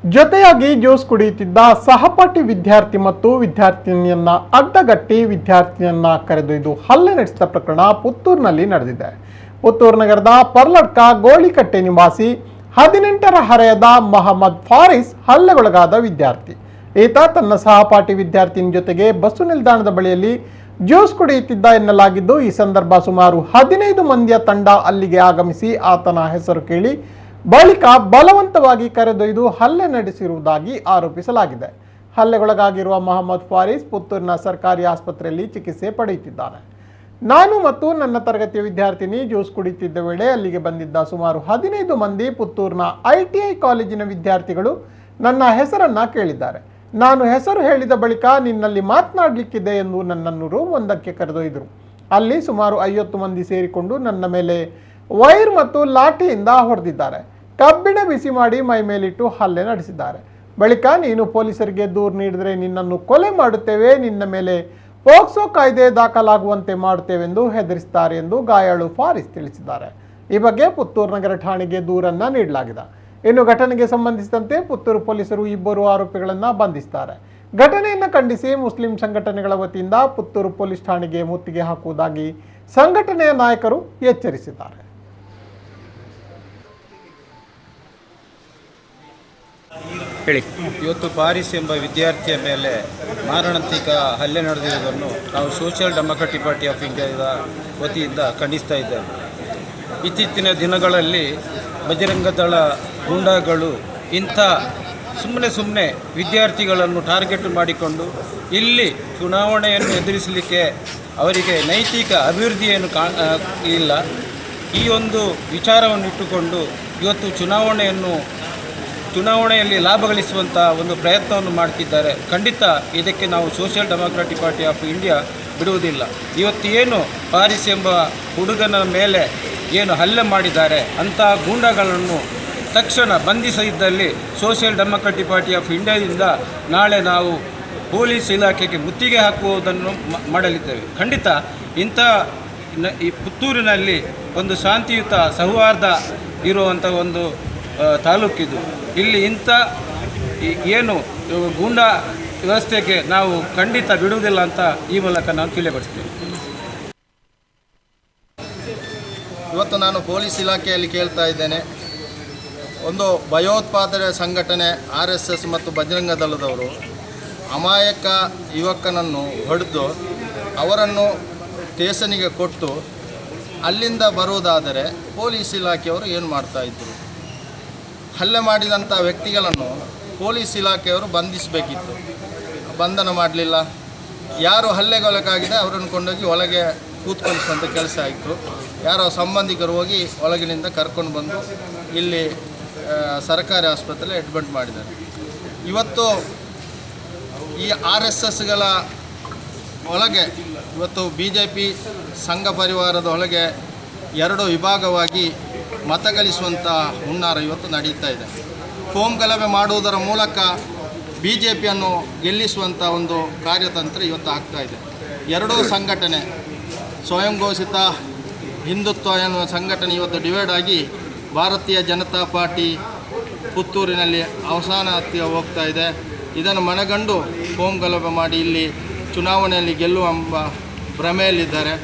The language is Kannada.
ಜೊತೆಯಾಗಿ ಜ್ಯೂಸ್ ಕುಡಿಯುತ್ತಿದ್ದ ಸಹಪಾಠಿ ವಿದ್ಯಾರ್ಥಿ ಮತ್ತು ವಿದ್ಯಾರ್ಥಿನಿಯನ್ನ ಅಡ್ಡಗಟ್ಟಿ ವಿದ್ಯಾರ್ಥಿನಿಯನ್ನ ಕರೆದೊಯ್ದು ಹಲ್ಲೆ ನಡೆಸಿದ ಪ್ರಕರಣ ಪುತ್ತೂರಿನಲ್ಲಿ ನಡೆದಿದೆ. ಪುತ್ತೂರು ನಗರದ ಪರ್ಲಡ್ಕ ಗೋಳಿಕಟ್ಟೆ ನಿವಾಸಿ 18ರ ಹರೆಯದ ಮೊಹಮ್ಮದ್ ಫಾರಿಸ್ ಹಲ್ಲೆಗೊಳಗಾದ ವಿದ್ಯಾರ್ಥಿ. ಈತ ತನ್ನ ಸಹಪಾಠಿ ವಿದ್ಯಾರ್ಥಿನಿ ಜೊತೆಗೆ ಬಸ್ಸು ನಿಲ್ದಾಣದ ಬಳಿಯಲ್ಲಿ ಜ್ಯೂಸ್ ಕುಡಿಯುತ್ತಿದ್ದ ಎನ್ನಲಾಗಿದ್ದು, ಈ ಸಂದರ್ಭ ಸುಮಾರು 15 ಮಂದಿಯ ತಂಡ ಅಲ್ಲಿಗೆ ಆಗಮಿಸಿ ಆತನ ಹೆಸರು ಕೇಳಿ ಬಳಿಕ ಬಲವಂತವಾಗಿ ಕರೆದೊಯ್ದು ಹಲ್ಲೆ ನಡೆಸಿರುವುದಾಗಿ ಆರೋಪಿಸಲಾಗಿದೆ. ಹಲ್ಲೆಗೊಳಗಾಗಿರುವ ಮೊಹಮ್ಮದ್ ಫಾರಿಸ್ ಪುತ್ತೂರಿನ ಸರ್ಕಾರಿ ಆಸ್ಪತ್ರೆಯಲ್ಲಿ ಚಿಕಿತ್ಸೆ ಪಡೆಯುತ್ತಿದ್ದಾನೆ. ನಾನು ಮತ್ತು ನನ್ನ ತರಗತಿಯ ವಿದ್ಯಾರ್ಥಿನಿ ಜ್ಯೂಸ್ ಕುಡಿಯುತ್ತಿದ್ದ ವೇಳೆ ಅಲ್ಲಿಗೆ ಬಂದಿದ್ದ ಸುಮಾರು 15 ಮಂದಿ ಪುತ್ತೂರಿನ ITI ಕಾಲೇಜಿನ ವಿದ್ಯಾರ್ಥಿಗಳು ನನ್ನ ಹೆಸರನ್ನ ಕೇಳಿದ್ದಾರೆ. ನಾನು ಹೆಸರು ಹೇಳಿದ ಬಳಿಕ ನಿನ್ನಲ್ಲಿ ಮಾತನಾಡಲಿಕ್ಕಿದೆ ಎಂದು ನನ್ನನ್ನು ರೂಮ್ ಒಂದಕ್ಕೆ ಕರೆದೊಯ್ದರು. ಅಲ್ಲಿ ಸುಮಾರು 50 ಮಂದಿ ಸೇರಿಕೊಂಡು ನನ್ನ ಮೇಲೆ ವೈರ್ ಮತ್ತು ಲಾಠಿಯಿಂದ ಹೊಡೆದಿದ್ದಾರೆ. ಕಬ್ಬಿಣ ಬಿಸಿ ಮಾಡಿ ಮೈ ಮೇಲಿಟ್ಟು ಹಲ್ಲೆ ನಡೆಸಿದ್ದಾರೆ. ಬಳಿಕ ನೀನು ಪೊಲೀಸರಿಗೆ ದೂರು ನೀಡಿದರೆ ನಿನ್ನನ್ನು ಕೊಲೆ ಮಾಡುತ್ತೇವೆ, ನಿನ್ನ ಮೇಲೆ ಪೋಕ್ಸೋ ಕಾಯ್ದೆ ದಾಖಲಾಗುವಂತೆ ಮಾಡುತ್ತೇವೆಂದು ಹೆದರಿಸುತ್ತಾರೆ ಎಂದು ಗಾಯಾಳು ಫಾರಿಸ್ ತಿಳಿಸಿದ್ದಾರೆ. ಈ ಬಗ್ಗೆ ಪುತ್ತೂರು ನಗರ ಠಾಣೆಗೆ ದೂರನ್ನ ನೀಡಲಾಗಿದೆ. ಇನ್ನು ಘಟನೆಗೆ ಸಂಬಂಧಿಸಿದಂತೆ ಪುತ್ತೂರು ಪೊಲೀಸರು 2 ಆರೋಪಿಗಳನ್ನು ಬಂಧಿಸಿದ್ದಾರೆ. ಘಟನೆಯನ್ನು ಖಂಡಿಸಿ ಮುಸ್ಲಿಂ ಸಂಘಟನೆಗಳ ವತಿಯಿಂದ ಪುತ್ತೂರು ಪೊಲೀಸ್ ಠಾಣೆಗೆ ಮುತ್ತಿಗೆ ಹಾಕುವುದಾಗಿ ಸಂಘಟನೆಯ ನಾಯಕರು ಎಚ್ಚರಿಸಿದ್ದಾರೆ. ಇವತ್ತು ಫಾರಿಸ್ ಎಂಬ ವಿದ್ಯಾರ್ಥಿಯ ಮೇಲೆ ಮಾರಣಾಂತಿಕ ಹಲ್ಲೆ ನಡೆದಿರುವುದನ್ನು ನಾವು ಸೋಷಿಯಲ್ ಡೆಮೊಕ್ರಾಟಿಕ್ ಪಾರ್ಟಿ ಆಫ್ ಇಂಡಿಯಾದ ವತಿಯಿಂದ ಖಂಡಿಸ್ತಾ ಇದ್ದೇವೆ. ಇತ್ತೀಚಿನ ದಿನಗಳಲ್ಲಿ ಬಜರಂಗ ದಳ ಗೂಂಡಾಗಳು ಇಂಥ ಸುಮ್ಮನೆ ವಿದ್ಯಾರ್ಥಿಗಳನ್ನು ಟಾರ್ಗೆಟ್ ಮಾಡಿಕೊಂಡು ಇಲ್ಲಿ ಚುನಾವಣೆಯನ್ನು ಎದುರಿಸಲಿಕ್ಕೆ ಅವರಿಗೆ ನೈತಿಕ ಅಭಿವೃದ್ಧಿಯನ್ನು ಇಲ್ಲ. ಈ ಒಂದು ವಿಚಾರವನ್ನು ಇಟ್ಟುಕೊಂಡು ಇವತ್ತು ಚುನಾವಣೆಯಲ್ಲಿ ಲಾಭ ಗಳಿಸುವಂಥ ಒಂದು ಪ್ರಯತ್ನವನ್ನು ಮಾಡ್ತಿದ್ದಾರೆ. ಖಂಡಿತ ಇದಕ್ಕೆ ನಾವು social democratic party of India ಬಿಡುವುದಿಲ್ಲ. ಇವತ್ತು ಏನು ಫಾರಿಸ್ ಎಂಬ ಹುಡುಗನ ಮೇಲೆ ಏನು ಹಲ್ಲೆ ಮಾಡಿದ್ದಾರೆ ಅಂಥ ಗೂಂಡಾಗಳನ್ನು ತಕ್ಷಣ ಬಂಧಿಸಿದ್ದಲ್ಲಿ ಸೋಷಿಯಲ್ ಡೆಮೊಕ್ರಾಟಿಕ್ ಪಾರ್ಟಿ ಆಫ್ ಇಂಡಿಯಾದಿಂದ ನಾಳೆ ನಾವು ಪೊಲೀಸ್ ಇಲಾಖೆಗೆ ಮುತ್ತಿಗೆ ಹಾಕುವುದನ್ನು ಮಾಡಲಿದ್ದೇವೆ. ಖಂಡಿತ ಇಂಥ ಈ ಪುತ್ತೂರಿನಲ್ಲಿ ಒಂದು ಶಾಂತಿಯುತ ಸೌಹಾರ್ದ ಇರುವಂಥ ಒಂದು ತಾಲೂಕಿದು. ಇಲ್ಲಿ ಇಂಥ ಏನು ಗೂಂಡಾ ವ್ಯವಸ್ಥೆಗೆ ನಾವು ಖಂಡಿತ ಬಿಡುವುದಿಲ್ಲ ಅಂತ ಈ ಮೂಲಕ ನಾನು ತಿಳಿಯಪಡಿಸ್ತೇವೆ. ಇವತ್ತು ನಾನು ಪೊಲೀಸ್ ಇಲಾಖೆಯಲ್ಲಿ ಕೇಳ್ತಾ ಇದ್ದೇನೆ, ಒಂದು ಭಯೋತ್ಪಾದನೆ ಸಂಘಟನೆ RSS ಮತ್ತು ಬಜರಂಗ ದಳದವರು ಅಮಾಯಕ ಯುವಕನನ್ನು ಹೊಡೆದು ಅವರನ್ನು ಸ್ಟೇಷನಿಗೆ ಕೊಟ್ಟು ಅಲ್ಲಿಂದ ಬರುವುದಾದರೆ ಪೊಲೀಸ್ ಇಲಾಖೆಯವರು ಏನು ಮಾಡ್ತಾಯಿದ್ರು? ಹಲ್ಲೆ ಮಾಡಿದಂಥ ವ್ಯಕ್ತಿಗಳನ್ನು ಪೊಲೀಸ್ ಇಲಾಖೆಯವರು ಬಂಧಿಸಬೇಕಿತ್ತು, ಬಂಧನ ಮಾಡಲಿಲ್ಲ. ಯಾರು ಹಲ್ಲೆಗೊಳಗಾಗಿದೆ ಅವರನ್ನು ಕೊಂಡೋಗಿ ಒಳಗೆ ಕೂತ್ಕೊಳಿಸುವಂಥ ಕೆಲಸ ಆಯಿತು. ಯಾರೋ ಸಂಬಂಧಿಕರು ಹೋಗಿ ಒಳಗಿನಿಂದ ಕರ್ಕೊಂಡು ಬಂದು ಇಲ್ಲಿ ಸರ್ಕಾರಿ ಆಸ್ಪತ್ರೆಯಲ್ಲಿ ಅಡ್ಮಿಟ್ ಮಾಡಿದ್ದಾರೆ. ಇವತ್ತು ಈ RSSಗಳ ಒಳಗೆ ಇವತ್ತು BJP ಸಂಘ ಪರಿವಾರದ ಒಳಗೆ 2 ವಿಭಾಗವಾಗಿ ಮತಗಳಿಸುವಂಥ ಹುನ್ನಾರ ಇವತ್ತು ನಡೀತಾ ಇದೆ. ಕೋಮು ಗಲಭೆ ಮಾಡುವುದರ ಮೂಲಕ BJPಯನ್ನು ಗೆಲ್ಲಿಸುವಂಥ ಒಂದು ಕಾರ್ಯತಂತ್ರ ಇವತ್ತು ಆಗ್ತಾ ಇದೆ. 2 ಸಂಘಟನೆ ಸ್ವಯಂ ಘೋಷಿತ ಹಿಂದುತ್ವ ಎನ್ನುವ ಸಂಘಟನೆ ಇವತ್ತು ಡಿವೈಡ್ ಆಗಿ ಭಾರತೀಯ ಜನತಾ ಪಾರ್ಟಿ ಪುತ್ತೂರಿನಲ್ಲಿ ಅವಸಾನ ಹತ್ತಿರ ಹೋಗ್ತಾ ಇದೆ. ಇದನ್ನು ಮನಗಂಡು ಕೋಮು ಗಲಭೆ ಮಾಡಿ ಇಲ್ಲಿ ಚುನಾವಣೆಯಲ್ಲಿ ಗೆಲ್ಲುವ ಎಂಬ ಭ್ರಮೆಯಲ್ಲಿದ್ದಾರೆ.